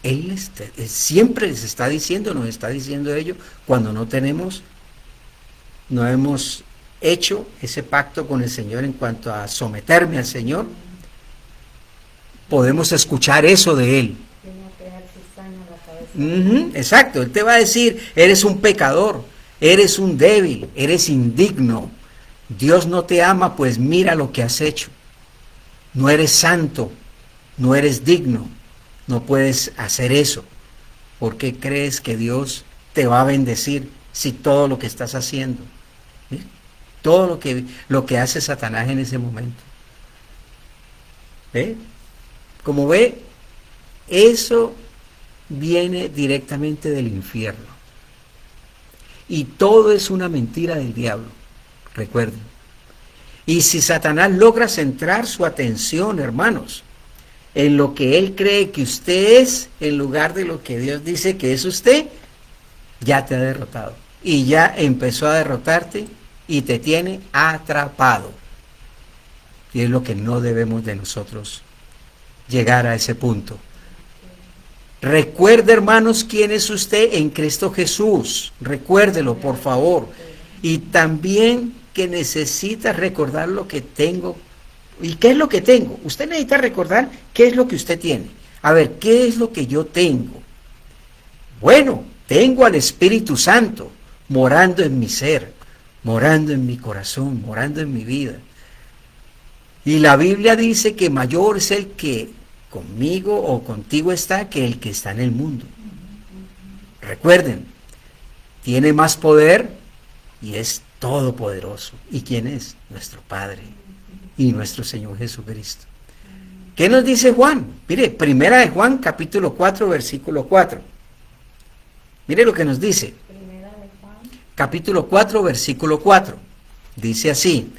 Él siempre les está diciendo, nos está diciendo ello, cuando no hemos hecho ese pacto con el Señor en cuanto a someterme al Señor, podemos escuchar eso de Él. Exacto, Él te va a decir, eres un pecador, eres un débil, eres indigno. Dios no te ama, pues mira lo que has hecho. No eres santo, no eres digno, no puedes hacer eso. ¿Por qué crees que Dios te va a bendecir si todo lo que estás haciendo? ¿Sí? Todo lo que hace Satanás en ese momento. ¿Ve? Como ve, eso viene directamente del infierno. Y todo es una mentira del diablo, recuerden. Y si Satanás logra centrar su atención, hermanos, en lo que él cree que usted es, en lugar de lo que Dios dice que es usted, ya te ha derrotado. Y ya empezó a derrotarte y te tiene atrapado. Y es lo que no debemos de nosotros llegar a ese punto. Recuerde, hermanos, quién es usted en Cristo Jesús. Recuérdelo, por favor. Y también que necesita recordar lo que tengo. ¿Y qué es lo que tengo? Usted necesita recordar qué es lo que usted tiene. A ver, ¿qué es lo que yo tengo? Bueno, tengo al Espíritu Santo morando en mi ser, morando en mi corazón, morando en mi vida. Y la Biblia dice que mayor es el que conmigo o contigo está que el que está en el mundo. Recuerden, tiene más poder y es todopoderoso. ¿Y quién es? Nuestro Padre y nuestro Señor Jesucristo. ¿Qué nos dice Juan? Mire, primera de Juan, capítulo 4, versículo 4. Mire lo que nos dice. Primera de Juan. Capítulo 4, versículo 4. Dice así: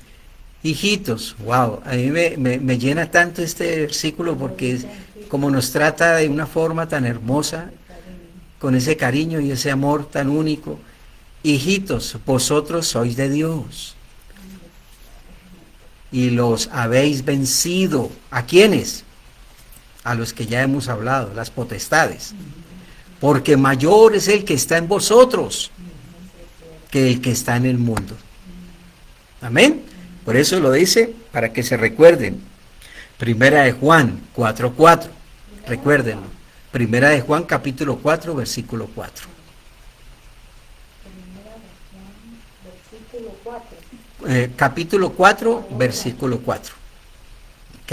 hijitos, wow, a mí me llena tanto este versículo porque como nos trata de una forma tan hermosa, con ese cariño y ese amor tan único. Hijitos, vosotros sois de Dios y los habéis vencido. ¿A quiénes? A los que ya hemos hablado, las potestades. Porque mayor es el que está en vosotros que el que está en el mundo. Amén. Por eso lo dice, para que se recuerden. Primera de Juan 4:4. Recuérdenlo. Primera de Juan capítulo 4, versículo 4. Primera de Juan, versículo 4. Capítulo 4, versículo 4. ¿Ok?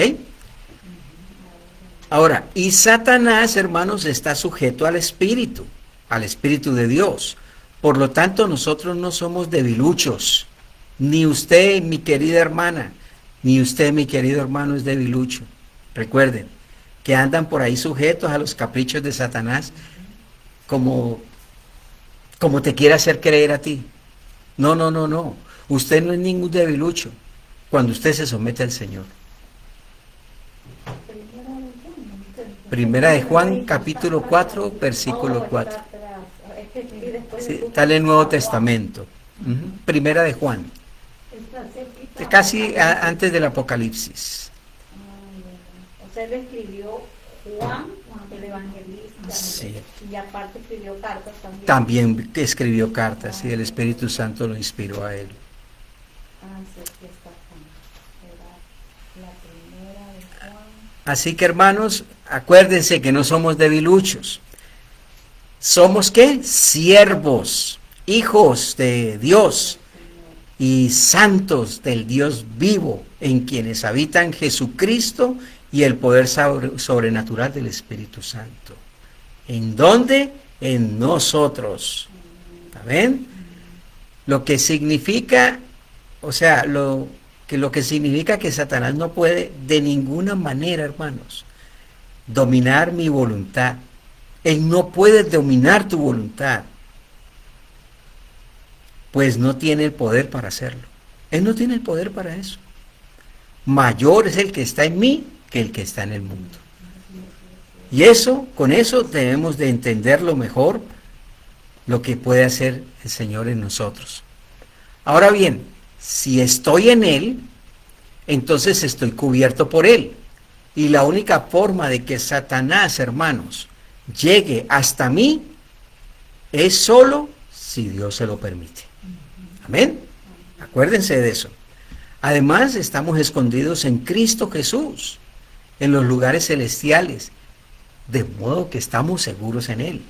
Ahora, y Satanás, hermanos, está sujeto al Espíritu de Dios. Por lo tanto, nosotros no somos debiluchos. Ni usted, mi querida hermana, ni usted, mi querido hermano, es debilucho. Recuerden que andan por ahí sujetos a los caprichos de Satanás como te quiere hacer creer a ti. No. Usted no es ningún debilucho cuando usted se somete al Señor. Primera de Juan, capítulo 4, versículo 4. Sí, está en el Nuevo Testamento. Primera de Juan. Casi antes del Apocalipsis. O sea, él escribió Juan, el evangelista. Sí. Y aparte escribió cartas también. También escribió cartas y el Espíritu Santo lo inspiró a él. Sí, aquí está Juan. Era la primera de Juan. Así que, hermanos, acuérdense que no somos debiluchos. ¿Somos qué? Siervos, hijos de Dios y santos del Dios vivo, en quienes habitan Jesucristo y el poder sobrenatural del Espíritu Santo. ¿En dónde? En nosotros. ¿Amén? Lo que significa, lo que significa que Satanás no puede de ninguna manera, hermanos, dominar mi voluntad. Él no puede dominar tu voluntad, pues no tiene el poder para hacerlo. Él no tiene el poder para eso. Mayor es el que está en mí que el que está en el mundo. Y con eso debemos de entenderlo mejor, lo que puede hacer el Señor en nosotros. Ahora bien, si estoy en Él, entonces estoy cubierto por Él. Y la única forma de que Satanás, hermanos, llegue hasta mí es solo si Dios se lo permite. Amén. Acuérdense de eso. Además, estamos escondidos en Cristo Jesús, en los lugares celestiales, de modo que estamos seguros en Él.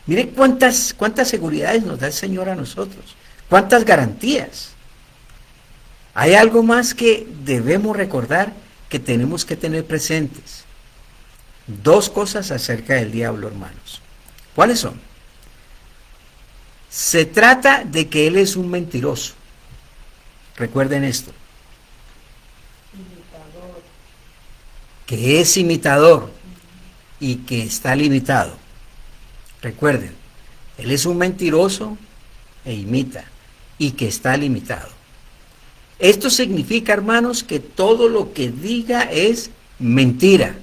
Mire cuántas seguridades nos da el Señor a nosotros, cuántas garantías. Hay algo más que debemos recordar, que tenemos que tener presentes. Dos cosas acerca del diablo, hermanos. ¿Cuáles son? Se trata de que él es un mentiroso. Recuerden esto. Imitador. Que es imitador y que está limitado. Recuerden, él es un mentiroso e imita y que está limitado. Esto significa, hermanos, que todo lo que diga es mentira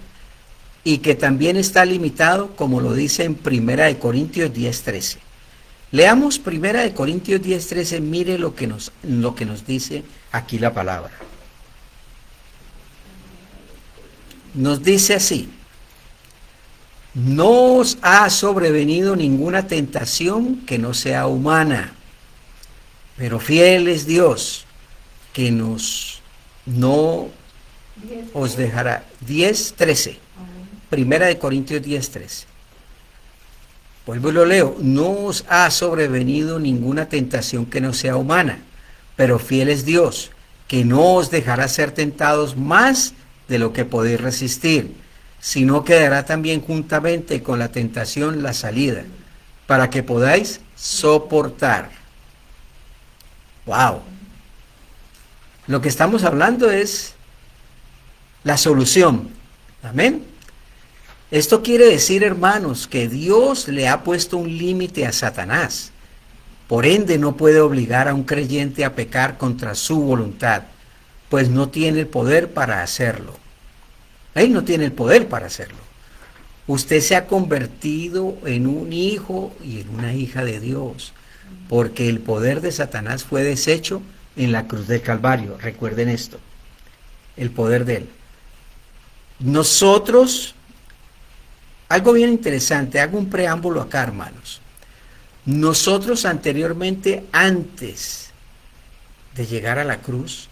y que también está limitado, como lo dice en 1 Corintios 10:13. Leamos 1 Corintios 10:13, mire lo que nos dice aquí la palabra. Nos dice así: no os ha sobrevenido ninguna tentación que no sea humana, pero fiel es Dios, que no os dejará. 10:13. 1 Corintios 10:13. Vuelvo y lo leo. No os ha sobrevenido ninguna tentación que no sea humana, pero fiel es Dios, que no os dejará ser tentados más de lo que podéis resistir, sino que dará también juntamente con la tentación la salida, para que podáis soportar. ¡Wow! Lo que estamos hablando es la solución. Amén. Esto quiere decir, hermanos, que Dios le ha puesto un límite a Satanás. Por ende, no puede obligar a un creyente a pecar contra su voluntad, pues no tiene el poder para hacerlo. Él no tiene el poder para hacerlo. Usted se ha convertido en un hijo y en una hija de Dios, porque el poder de Satanás fue deshecho en la cruz del Calvario. Recuerden esto, el poder de él. Nosotros, algo bien interesante, hago un preámbulo acá, hermanos. Nosotros anteriormente, antes de llegar a la cruz,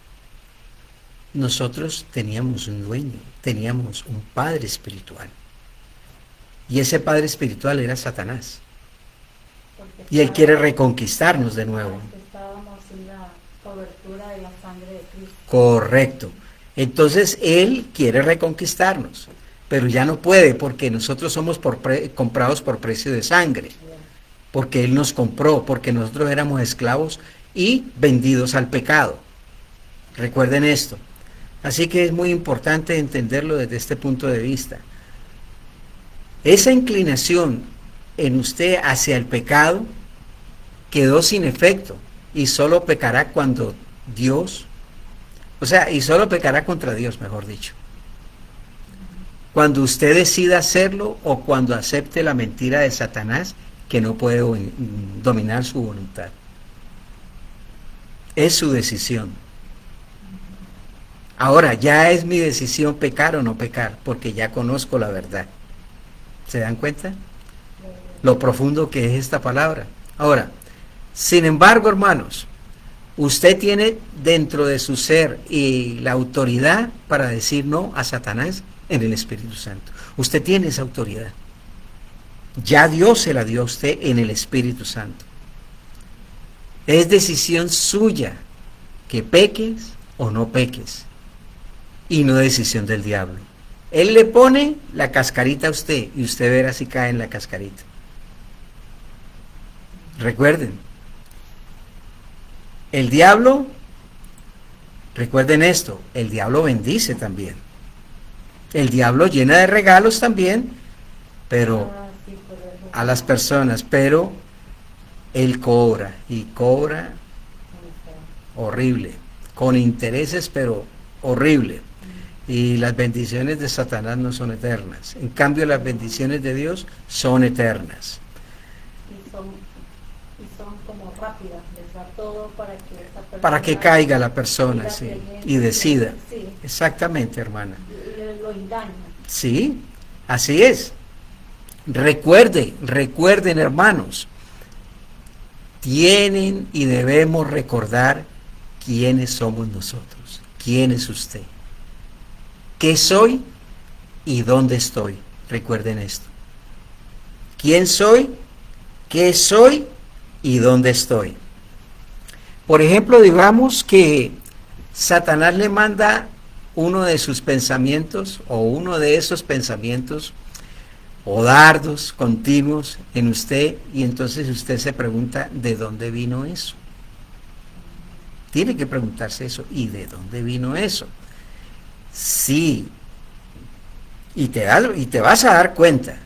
nosotros teníamos un dueño, teníamos un padre espiritual. Y ese padre espiritual era Satanás. Y él quiere reconquistarnos de nuevo. Estábamos en la cobertura de la sangre de Cristo. Correcto. Entonces él quiere reconquistarnos, pero ya no puede, porque nosotros somos comprados por precio de sangre, porque él nos compró, porque nosotros éramos esclavos y vendidos al pecado. Recuerden esto. Así que es muy importante entenderlo desde este punto de vista. Esa inclinación en usted hacia el pecado quedó sin efecto y solo pecará cuando Dios, y solo pecará contra Dios, mejor dicho. Cuando usted decida hacerlo o cuando acepte la mentira de Satanás, que no puede dominar su voluntad. Es su decisión. Ahora, ya es mi decisión pecar o no pecar, porque ya conozco la verdad. ¿Se dan cuenta? Lo profundo que es esta palabra. Ahora, sin embargo, hermanos, usted tiene dentro de su ser y la autoridad para decir no a Satanás en el Espíritu Santo. Usted tiene esa autoridad. Ya Dios se la dio a usted en el Espíritu Santo. Es decisión suya que peques o no peques, y no decisión del diablo. Él le pone la cascarita a usted y usted verá si cae en la cascarita. Recuerden, el diablo, recuerden esto, el diablo bendice también. El diablo llena de regalos también, pero a las personas, pero él cobra y cobra horrible, con intereses, pero horrible. Y las bendiciones de Satanás no son eternas. En cambio, las bendiciones de Dios son eternas. Y son como rápidas, les da todo para que caiga la persona, sí, y decida. Sí. Exactamente, hermana. Lo engaña. Sí, así es. Recuerden, hermanos, tienen y debemos recordar quiénes somos nosotros, quién es usted, qué soy y dónde estoy. Recuerden esto. ¿Quién soy qué soy y dónde estoy. Por ejemplo, digamos que Satanás le manda uno de sus pensamientos o uno de esos pensamientos o dardos continuos en usted, y entonces usted se pregunta, ¿de dónde vino eso? Tiene que preguntarse eso, ¿y de dónde vino eso? Sí, y te vas a dar cuenta,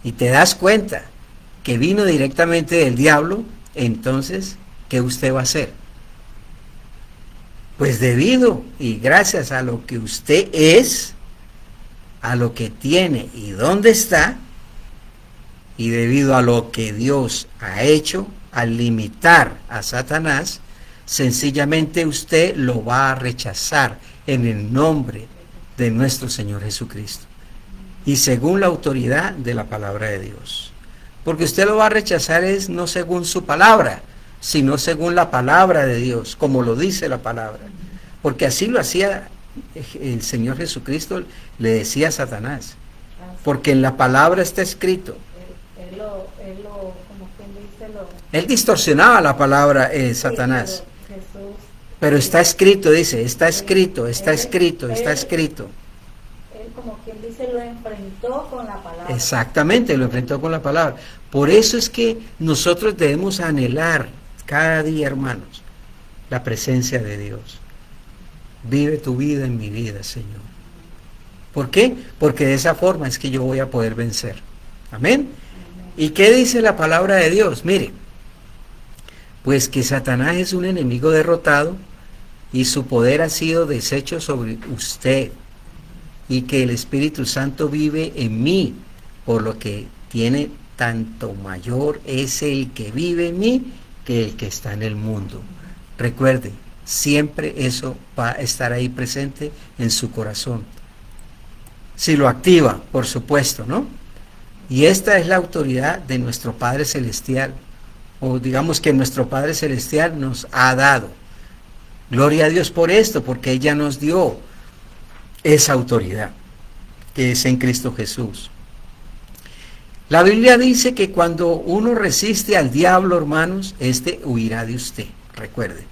y te das cuenta que vino directamente del diablo, entonces, ¿qué usted va a hacer? Pues debido y gracias a lo que usted es, a lo que tiene y dónde está, y debido a lo que Dios ha hecho al limitar a Satanás, sencillamente usted lo va a rechazar en el nombre de nuestro Señor Jesucristo y según la autoridad de la palabra de Dios. Porque usted lo va a rechazar es no según su palabra, sino según la palabra de Dios, como lo dice la palabra. Porque así lo hacía el Señor Jesucristo, le decía a Satanás. Porque en la palabra está escrito. Como quien dice, Él distorsionaba la palabra, Satanás. Pero está escrito, dice, está escrito, está escrito, está escrito. Él, como quien dice, lo enfrentó con la palabra. Exactamente, lo enfrentó con la palabra. Por eso es que nosotros debemos anhelar cada día, hermanos, la presencia de Dios. Vive tu vida en mi vida, Señor. ¿Por qué? Porque de esa forma es que yo voy a poder vencer. Amén. ¿Y qué dice la palabra de Dios? Mire, pues que Satanás es un enemigo derrotado y su poder ha sido deshecho sobre usted, y que el Espíritu Santo vive en mí, por lo que tiene tanto mayor es el que vive en mí que el que está en el mundo. Recuerde, siempre eso va a estar ahí presente en su corazón. Si lo activa, por supuesto, ¿no? Y esta es la autoridad de nuestro Padre Celestial, o digamos que nuestro Padre Celestial nos ha dado. Gloria a Dios por esto, porque ella nos dio esa autoridad, que es en Cristo Jesús. La Biblia dice que cuando uno resiste al diablo, hermanos, éste huirá de usted. Recuerden,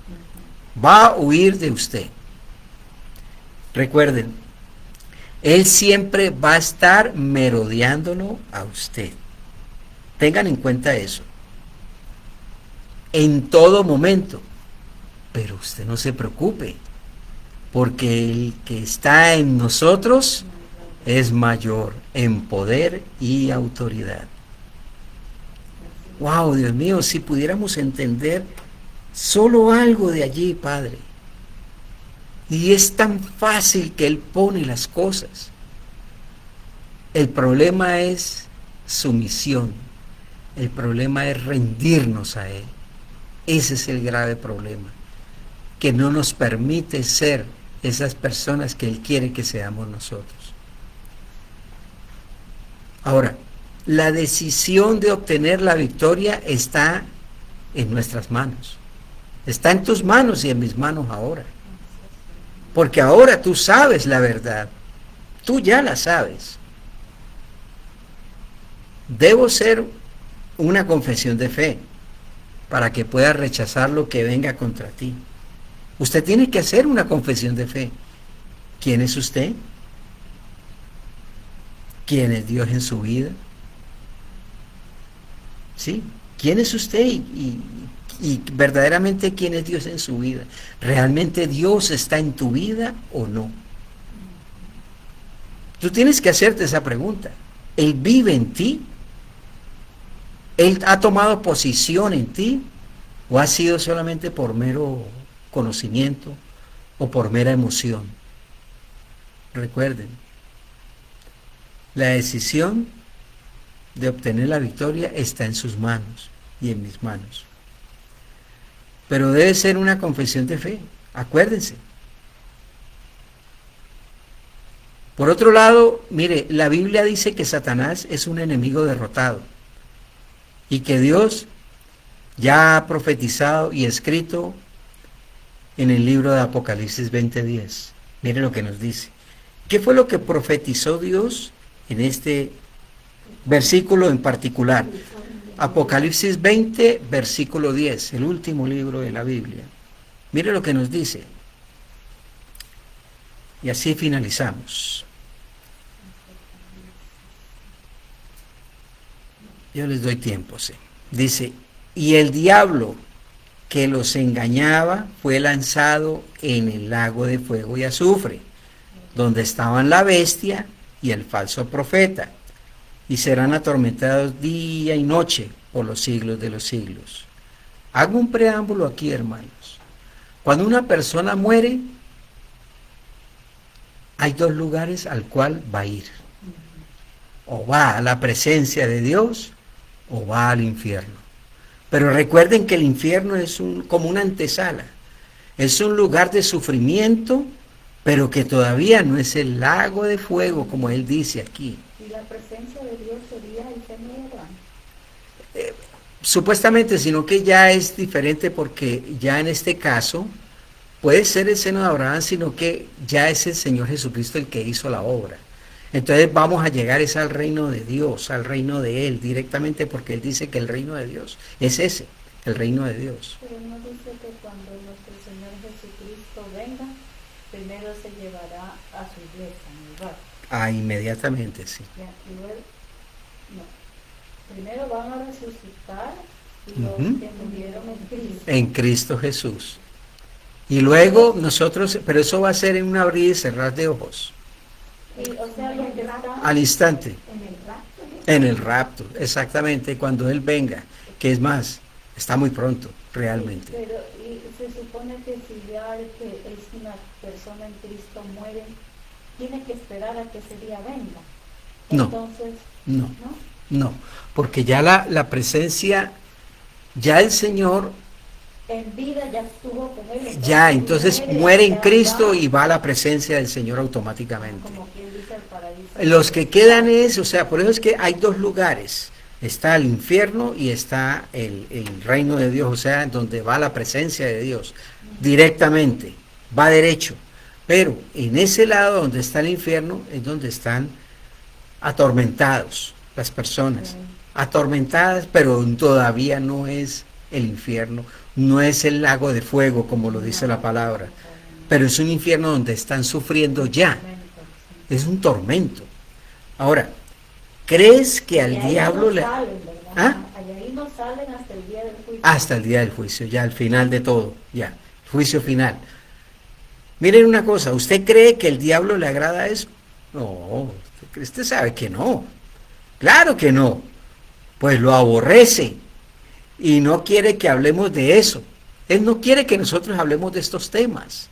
va a huir de usted. Recuerden, él siempre va a estar merodeándolo a usted. Tengan en cuenta eso. En todo momento. Pero usted no se preocupe, porque el que está en nosotros es mayor en poder y autoridad. Wow, Dios mío, si pudiéramos entender solo algo de allí, Padre. Y es tan fácil que Él pone las cosas. El problema es sumisión. El problema es rendirnos a Él. Ese es el grave problema, que no nos permite ser esas personas que Él quiere que seamos nosotros. Ahora, la decisión de obtener la victoria está en nuestras manos. Está en tus manos y en mis manos ahora. Porque ahora tú sabes la verdad. Tú ya la sabes. Debo ser una confesión de fe para que puedas rechazar lo que venga contra ti. Usted tiene que hacer una confesión de fe. ¿Quién es usted? ¿Quién es Dios en su vida? ¿Sí? ¿Quién es usted y verdaderamente quién es Dios en su vida? ¿Realmente Dios está en tu vida o no? Tú tienes que hacerte esa pregunta. ¿Él vive en ti? ¿Él ha tomado posición en ti? ¿O ha sido solamente por mero conocimiento o por mera emoción? Recuerden, la decisión de obtener la victoria está en sus manos y en mis manos. Pero debe ser una confesión de fe, acuérdense. Por otro lado, mire, la Biblia dice que Satanás es un enemigo derrotado y que Dios ya ha profetizado y escrito en el libro de Apocalipsis 20:10. Mire lo que nos dice. ¿Qué fue lo que profetizó Dios en este versículo en particular? Apocalipsis 20, versículo 10, el último libro de la Biblia. Mire lo que nos dice. Y así finalizamos. Yo les doy tiempo, sí. Dice, y el diablo que los engañaba fue lanzado en el lago de fuego y azufre, donde estaban la bestia y el falso profeta, y serán atormentados día y noche por los siglos de los siglos. Hago un preámbulo aquí, hermanos. Cuando una persona muere, hay dos lugares al cual va a ir. O va a la presencia de Dios, o va al infierno. Pero recuerden que el infierno es como una antesala. Es un lugar de sufrimiento, pero que todavía no es el lago de fuego, como él dice aquí. ¿Y la presencia de Dios sería el seno de Abraham? Supuestamente, sino que ya es diferente, porque ya en este caso puede ser el seno de Abraham, sino que ya es el Señor Jesucristo el que hizo la obra. Entonces vamos a llegar es al reino de Dios, al reino de Él directamente, porque Él dice que el reino de Dios es ese, el reino de Dios. Pero no dice que cuando nuestro Señor Jesucristo venga, primero se llevará a su iglesia en el barco. Ah, inmediatamente, sí. Ya, y luego, no. Primero van a resucitar los que murieron en Cristo. En Cristo Jesús. Y luego nosotros, pero eso va a ser en un abrir y cerrar de ojos. Y, o sea, los que están Al instante. En el rapto. En el rapto, exactamente, cuando Él venga, que es más, está muy pronto, realmente. Pero y se supone que si ya el que es una persona en Cristo muere, tiene que esperar a que ese día venga. No. Entonces, No, no, porque ya la presencia, ya el Señor, en vida ya estuvo con él. ya, entonces muere en ya Cristo va, y va a la presencia del Señor automáticamente. como quien dice el paraíso. Los que quedan es, o sea, por eso es que hay dos lugares. Está el infierno y está el reino de Dios, o sea, donde va la presencia de Dios directamente, va derecho. Pero en ese lado donde está el infierno es donde están atormentados las personas, atormentadas, pero todavía no es el infierno, no es el lago de fuego como lo dice la palabra, pero es un infierno donde están sufriendo ya, es un tormento. Ahora, ¿crees que al diablo le... ¿Ah? Ahí no salen hasta el día del juicio. Hasta el día del juicio, ya al final de todo, ya, juicio final. Miren una cosa, ¿usted cree que el diablo le agrada eso? No, usted sabe que no, claro que no, pues lo aborrece y no quiere que hablemos de eso. Él no quiere que nosotros hablemos de estos temas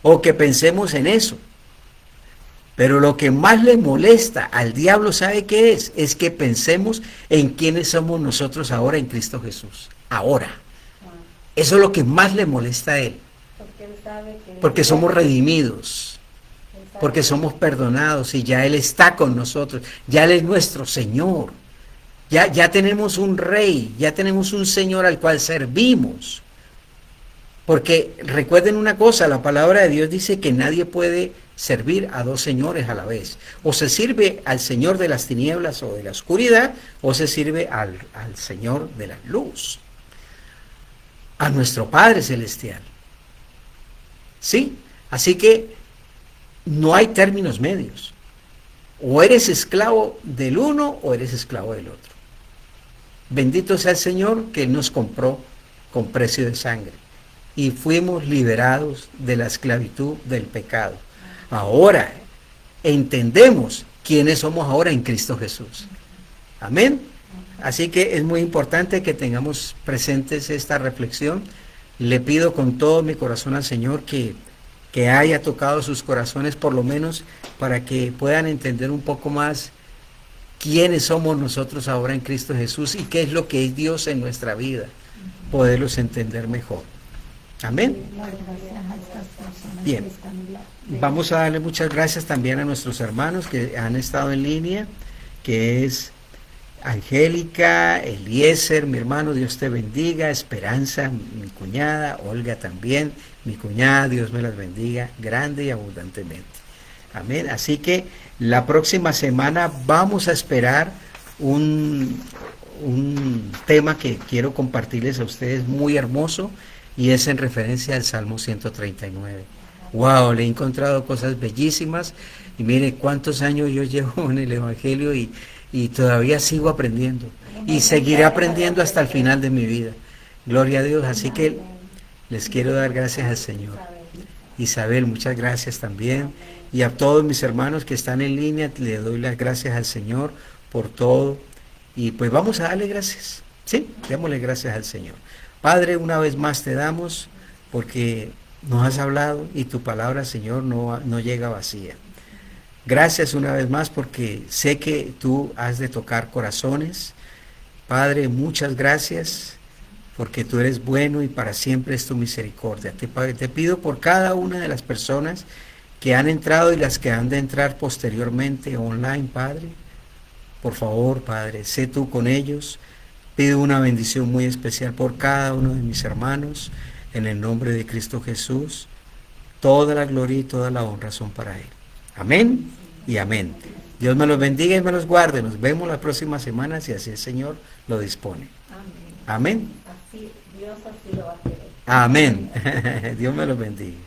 o que pensemos en eso. Pero lo que más le molesta al diablo, ¿sabe qué es? Es que pensemos en quiénes somos nosotros ahora en Cristo Jesús. Ahora. Eso es lo que más le molesta a él. Porque él sabe que Porque somos redimidos. él sabe Porque que- somos perdonados y ya Él está con nosotros. Ya Él es nuestro Señor. Ya tenemos un Rey. Ya tenemos un Señor al cual servimos. Porque recuerden una cosa, la palabra de Dios dice que nadie puede servir a dos señores a la vez. O se sirve al Señor de las tinieblas o de la oscuridad, o se sirve al Señor de la luz, a nuestro Padre Celestial. ¿Sí? Así que no hay términos medios. O eres esclavo del uno o eres esclavo del otro. Bendito sea el Señor que Él nos compró con precio de sangre y fuimos liberados de la esclavitud del pecado. Ahora entendemos quiénes somos ahora en Cristo Jesús. Amén. Así que es muy importante que tengamos presentes esta reflexión. Le pido con todo mi corazón al Señor que haya tocado sus corazones, por lo menos para que puedan entender un poco más quiénes somos nosotros ahora en Cristo Jesús y qué es lo que es Dios en nuestra vida, poderlos entender mejor. Amén. Bien, vamos a darle muchas gracias también a nuestros hermanos que han estado en línea, que es Angélica, Eliezer, mi hermano, Dios te bendiga, Esperanza, mi cuñada, Olga también, mi cuñada, Dios me las bendiga grande y abundantemente. Amén. Así que la próxima semana vamos a esperar un tema que quiero compartirles a ustedes muy hermoso y es en referencia al Salmo 139. Wow, le he encontrado cosas bellísimas y mire cuántos años yo llevo en el Evangelio y todavía sigo aprendiendo y seguiré aprendiendo hasta el final de mi vida. Gloria a Dios, así que les quiero dar gracias al Señor. Isabel, muchas gracias también. Y a todos mis hermanos que están en línea, le doy las gracias al Señor por todo. Y pues vamos a darle gracias. Sí, démosle gracias al Señor. Padre, una vez más te damos porque nos has hablado y tu palabra, Señor, no llega vacía. Gracias una vez más porque sé que tú has de tocar corazones. Padre, muchas gracias porque tú eres bueno y para siempre es tu misericordia. Te pido por cada una de las personas que han entrado y las que han de entrar posteriormente online, Padre. Por favor, Padre, sé tú con ellos. Pido una bendición muy especial por cada uno de mis hermanos. En el nombre de Cristo Jesús, toda la gloria y toda la honra son para Él. Amén y amén. Dios me los bendiga y me los guarde. Nos vemos la próxima semana si así el Señor lo dispone. Amén. Así, Dios así lo va a querer. Amén. Dios me los bendiga.